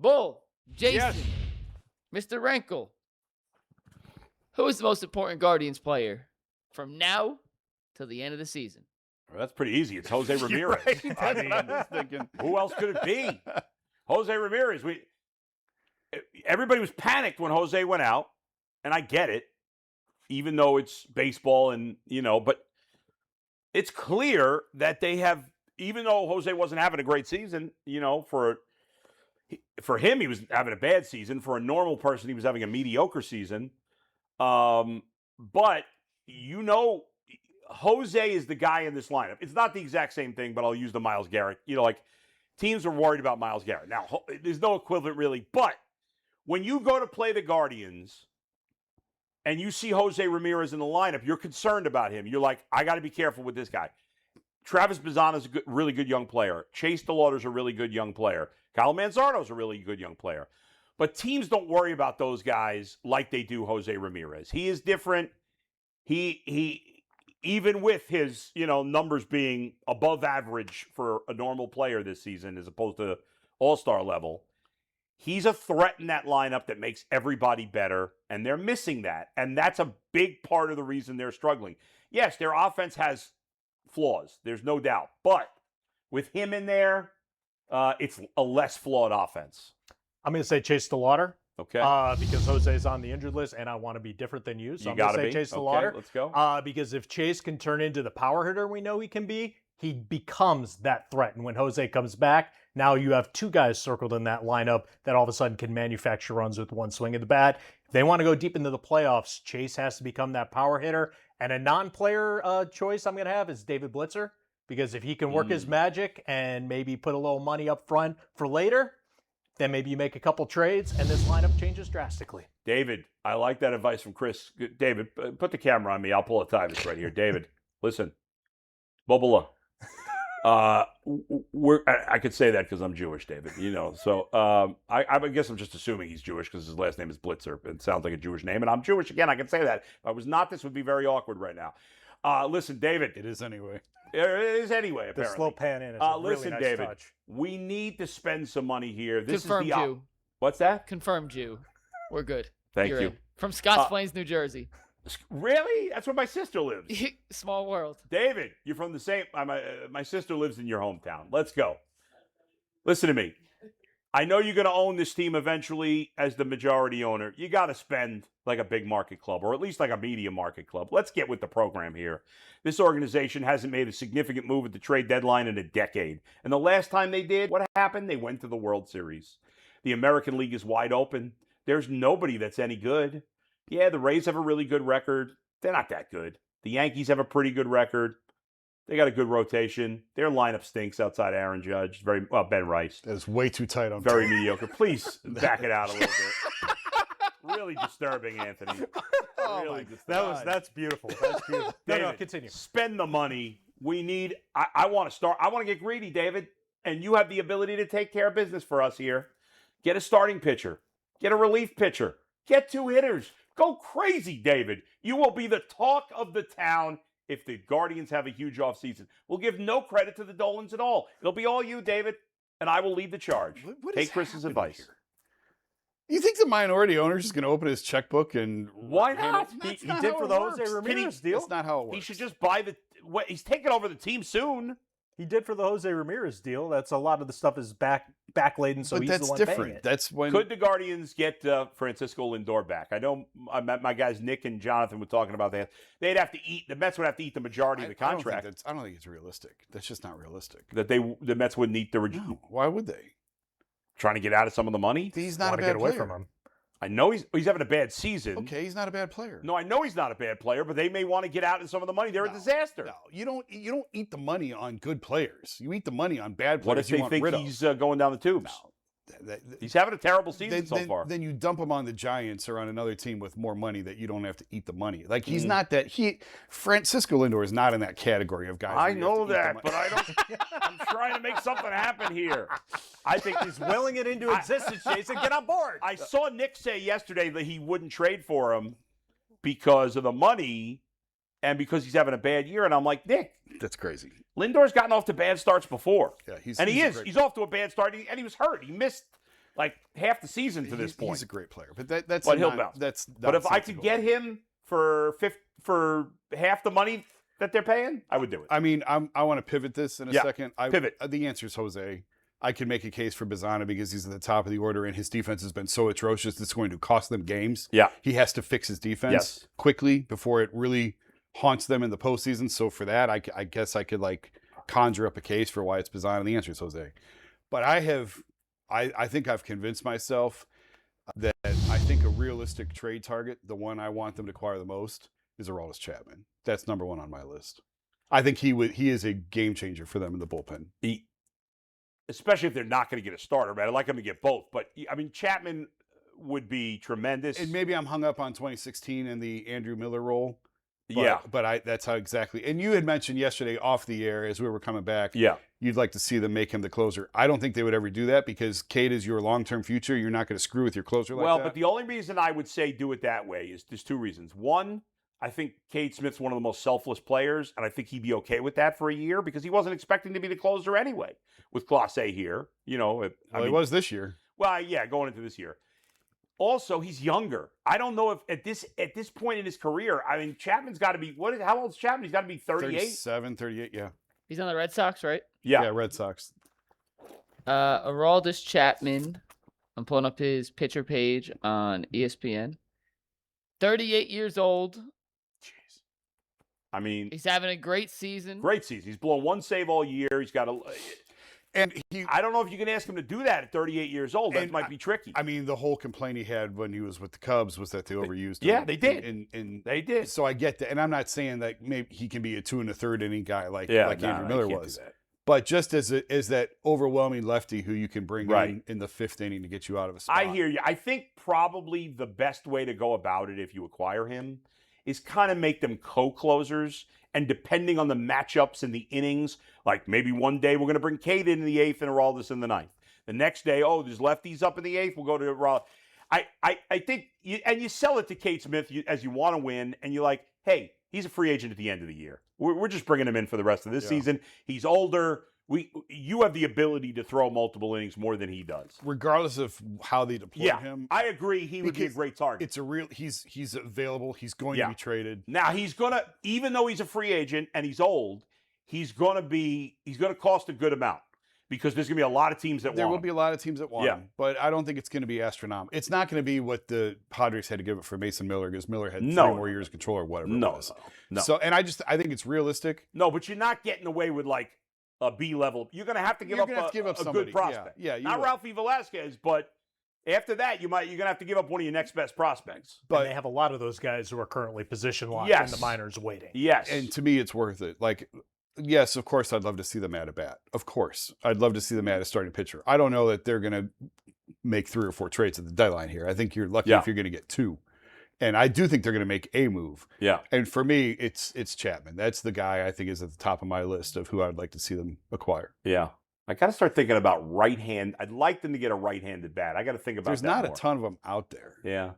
Bull, Jason, Yes. Mr. Rankle. Who is the most important Guardians player from now till the end of the season? Well, that's pretty easy. It's José Ramírez. Right, that's what I was thinking. Who else could it be? José Ramírez. Everybody was panicked when Jose went out, and I get it, even though it's baseball and, but it's clear that they have, even though Jose wasn't having a great season, for him, he was having a bad season. For a normal person, he was having a mediocre season. But, Jose is the guy in this lineup. It's not the exact same thing, but I'll use the Myles Garrett. Teams are worried about Myles Garrett. Now, there's no equivalent really, but when you go to play the Guardians and you see Jose Ramírez in the lineup, you're concerned about him. You're like, I got to be careful with this guy. Travis Bazzana is a really good young player. Chase DeLauder's a really good young player. Kyle Manzardo's a really good young player. But teams don't worry about those guys like they do Jose Ramírez. He is different. He even with his, numbers being above average for a normal player this season as opposed to all-star level, he's a threat in that lineup that makes everybody better, and they're missing that. And that's a big part of the reason they're struggling. Yes, their offense has flaws. There's no doubt. But with him in there, it's a less flawed offense. I'm going to say Chase DeLauder. Okay. Because Jose's on the injured list, and I want to be different than you. So I'm going to say Chase DeLauder. Let's go. Because if Chase can turn into the power hitter we know he can be, he becomes that threat. And when Jose comes back, now you have two guys circled in that lineup that all of a sudden can manufacture runs with one swing of the bat. If they want to go deep into the playoffs, Chase has to become that power hitter. And a non-player choice I'm going to have is David Blitzer, because if he can work his magic and maybe put a little money up front for later, then maybe you make a couple trades and this lineup changes drastically. David, I like that advice from Chris. David, put the camera on me. I'll pull a Tyvus right here. David, listen. Bubba. I could say that because I'm Jewish, David. So I guess I'm just assuming he's Jewish because his last name is Blitzer. It sounds like a Jewish name, and I'm Jewish again. I can say that. If I was not, this would be very awkward right now. Listen, David. It is anyway. It is anyway, apparently. The slow pan in is a really listen, nice David, touch. we need to spend some money here. This Confirmed is the you. What's that? Confirmed you. We're good. Thank You're you. in. From Scotts Plains, New Jersey. Really? That's where my sister lives. Small world. David, you're from the same. My sister lives in your hometown. Let's go. Listen to me. I know you're going to own this team eventually as the majority owner. You got to spend like a big market club, or at least like a medium market club. Let's get with the program here. This organization hasn't made a significant move at the trade deadline in a decade. And the last time they did, what happened? They went to the World Series. The American League is wide open. There's nobody that's any good. Yeah, the Rays have a really good record. They're not that good. The Yankees have a pretty good record. They got a good rotation. Their lineup stinks outside Aaron Judge. Ben Rice. That's way too tight on Very mediocre. Please back it out a little bit. Really disturbing, Anthony. Really disturbing. That's beautiful. That's beautiful. No, continue. Spend the money. We need. I want to start. I want to get greedy, David. And you have the ability to take care of business for us here. Get a starting pitcher. Get a relief pitcher. Get 2 hitters. Go crazy, David. You will be the talk of the town if the Guardians have a huge offseason. We'll give no credit to the Dolans at all. It'll be all you, David, and I will lead the charge. Take Chris's advice. Here? You think the minority owner is just going to open his checkbook and... Why not? He did for the Jose Ramírez deal. That's not how it works. He should just buy he's taking over the team soon. He did for the Jose Ramírez deal. That's a lot of the stuff is backladen, so he's the one paying it. That's when... Could the Guardians get Francisco Lindor back? I know my guys Nick and Jonathan were talking about that. They'd have to eat. The Mets would have to eat the majority of the contract. I don't think it's realistic. That's just not realistic. That the Mets wouldn't eat the. No, why would they? Trying to get out of some of the money. He's not a bad get away player. from him. I know he's having a bad season. Okay, he's not a bad player. No, I know he's not a bad player, but they may want to get out of some of the money. They're a disaster. No, you don't eat the money on good players. You eat the money on bad players. What if they think he's going down the tubes? No. He's having a terrible season so far. Then you dump him on the Giants or on another team with more money that you don't have to eat the money. Like he's not that. Francisco Lindor is not in that category of guys. I know that, but I don't. I'm trying to make something happen here. I think he's willing it into existence, Jason. Get on board. I saw Nick say yesterday that he wouldn't trade for him because of the money and because he's having a bad year. And I'm like, Nick, that's crazy. Lindor's gotten off to bad starts before. Yeah, He's off to a bad start, and he was hurt. He missed like half the season to this point. He's a great player, but that's But he'll bounce. That's But if I could get him for half the money that they're paying, I would do it. I mean, I want to pivot this in a second. Pivot. The answer is Jose. I can make a case for Bazzana because he's at the top of the order and his defense has been so atrocious it's going to cost them games. Yeah. He has to fix his defense quickly before it really haunts them in the postseason. So for that, I guess I could like conjure up a case for why it's Bazzana. The answer is Jose. But I think I've convinced myself that I think a realistic trade target, the one I want them to acquire the most, is Aroldis Chapman. That's number one on my list. I think he is a game changer for them in the bullpen. Especially if they're not going to get a starter, man. I'd like them to get both. But, I mean, Chapman would be tremendous. And maybe I'm hung up on 2016 and the Andrew Miller role. But that's how exactly. And you had mentioned yesterday off the air as we were coming back. Yeah. You'd like to see them make him the closer. I don't think they would ever do that because Cade is your long-term future. You're not going to screw with your closer like that. Well, but the only reason I would say do it that way is there's two reasons. One, I think Cade Smith's one of the most selfless players, and I think he'd be okay with that for a year because he wasn't expecting to be the closer anyway with Class A here. You know, he was this year. Well, yeah, going into this year. Also, he's younger. I don't know if at this point in his career, I mean, Chapman's got to be how old is Chapman? He's got to be 38. 37, 38, yeah. He's on the Red Sox, right? Yeah, Red Sox. Aroldis Chapman. I'm pulling up his pitcher page on ESPN. 38 years old. Jeez. I mean, he's having a great season. Great season. He's blown one save all year. He's got a. And I don't know if you can ask him to do that at 38 years old. That might be tricky. I mean, the whole complaint he had when he was with the Cubs was that they overused him. Yeah, they did. And they did. So I get that. And I'm not saying that maybe he can be a 2 1/3 inning guy like Andrew Miller was. But just as that overwhelming lefty who you can bring in the 5th inning to get you out of a spot. I hear you. I think probably the best way to go about it if you acquire him is kind of make them co-closers. And depending on the matchups and the innings, like maybe one day we're going to bring Cade in the 8th and Aroldis in the 9th. The next day, there's lefties up in the 8th. We'll go to Aroldis. I think, you sell it to Cade Smith as you want to win, and you're like, hey, he's a free agent at the end of the year. We're just bringing him in for the rest of this season. He's older. You have the ability to throw multiple innings more than he does. Regardless of how they deploy him. I agree he would be a great target. It's he's available. He's going to be traded. Now even though he's a free agent and he's old, he's gonna cost a good amount. Because there's going to be a lot of teams that want him. There will be a lot of teams that want him. But I don't think it's going to be astronomical. It's not going to be what the Padres had to give it for Mason Miller because Miller had 3 more years of control or whatever it was. No. So, and I think it's realistic. No, but you're not getting away with like a B level. You're going to have to give up a good prospect. Yeah, not Ralphie Velasquez, but after that, you're going to have to give up one of your next best prospects. But they have a lot of those guys who are currently position locked in the minors waiting. Yes. And to me, it's worth it. Like, yes, of course, I'd love to see them at a bat. Of course. I'd love to see them at a starting pitcher. I don't know that they're going to make 3 or 4 trades at the deadline here. I think you're lucky if you're going to get 2. And I do think they're going to make a move. Yeah. And for me, it's Chapman. That's the guy I think is at the top of my list of who I'd like to see them acquire. Yeah. I got to start thinking about right hand. I'd like them to get a right-handed bat. I got to think about There's that not more. a ton of them out there. Yeah.